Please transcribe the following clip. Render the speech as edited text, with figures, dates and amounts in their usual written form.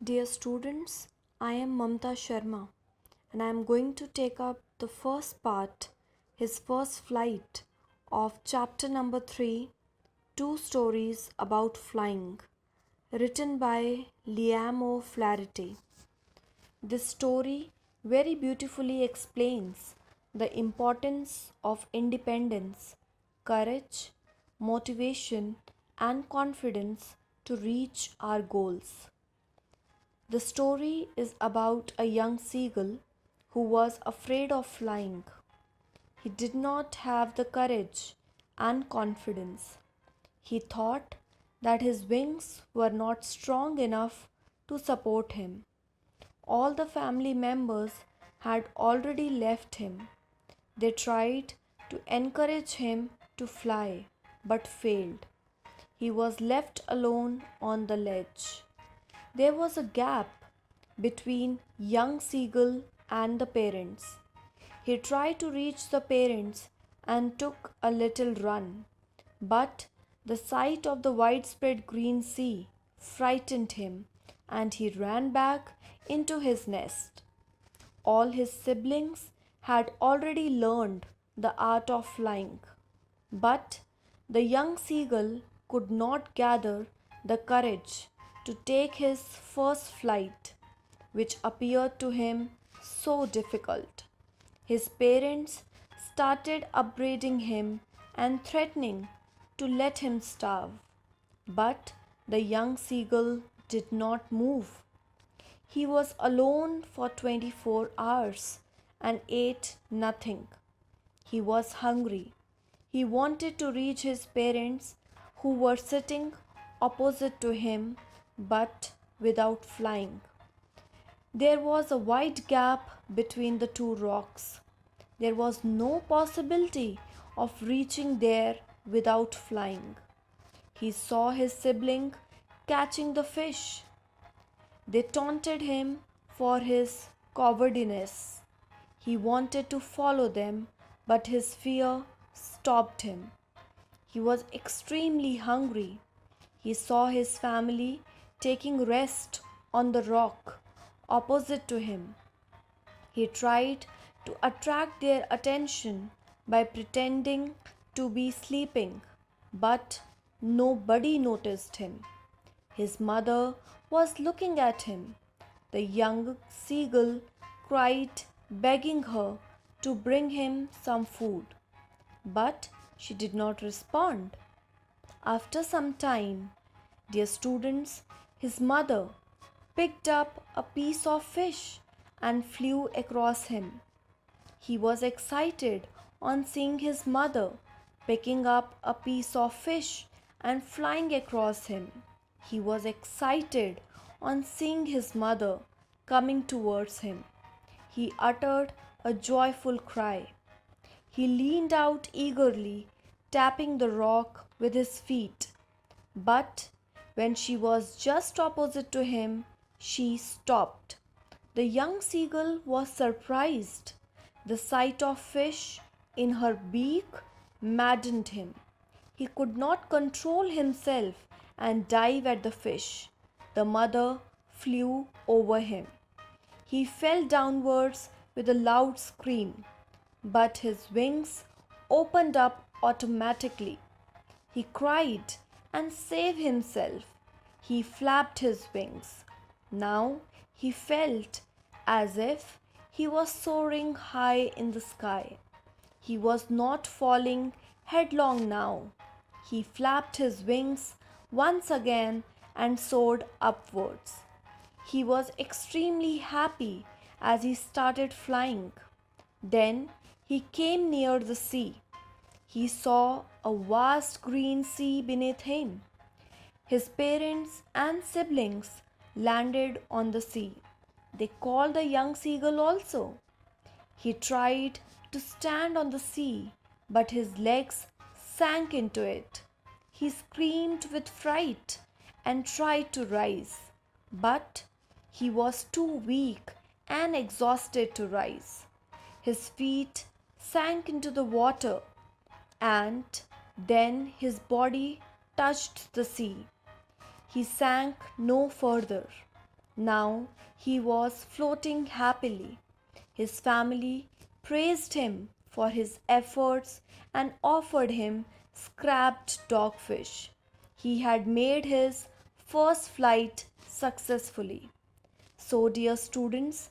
Dear students, I am Mamta Sharma and I am going to take up the first part, his first flight, of chapter number 3, Two Stories About Flying, written by Liam O'Flaherty. This story very beautifully explains the importance of independence, courage, motivation, and confidence to reach our goals. The story is about a young seagull who was afraid of flying. He did not have the courage and confidence. He thought that his wings were not strong enough to support him. All the family members had already left him. They tried to encourage him to fly but failed. He was left alone on the ledge. There was a gap between young seagull and the parents. He tried to reach the parents and took a little run, but the sight of the widespread green sea frightened him and he ran back into his nest. All his siblings had already learned the art of flying, but the young seagull could not gather the courage to take his first flight, which appeared to him so difficult. His parents started upbraiding him and threatening to let him starve, but the young seagull did not move. He was alone for 24 hours and ate nothing. He was hungry. He wanted to reach his parents, who were sitting opposite to him but without flying. There was a wide gap between the two rocks. There was no possibility of reaching there without flying. He saw his sibling catching the fish. They taunted him for his cowardice. He wanted to follow them, but his fear stopped him. He was extremely hungry. He saw his family taking rest on the rock opposite to him. He tried to attract their attention by pretending to be sleeping, but nobody noticed him. His mother was looking at him. The young seagull cried, begging her to bring him some food, but she did not respond. After some time, dear students, his mother picked up a piece of fish and flew across him. He was excited on seeing his mother picking up a piece of fish and flying across him. He was excited on seeing his mother coming towards him. He uttered a joyful cry. He leaned out eagerly, tapping the rock with his feet. But when she was just opposite to him, she stopped. The young seagull was surprised. The sight of fish in her beak maddened him. He could not control himself and dive at the fish. The mother flew over him. He fell downwards with a loud scream, but his wings opened up automatically. He cried and saved himself. He flapped his wings. Now he felt as if he was soaring high in the sky. He was not falling headlong now. He flapped his wings once again and soared upwards. He was extremely happy as he started flying. Then he came near the sea. He saw a vast green sea beneath him. His parents and siblings landed on the sea. They called the young seagull also. He tried to stand on the sea, but his legs sank into it. He screamed with fright and tried to rise, but he was too weak and exhausted to rise. His feet sank into the water, and then his body touched the sea. He sank no further. Now he was floating happily. His family praised him for his efforts and offered him scrapped dogfish. He had made his first flight successfully. So, dear students,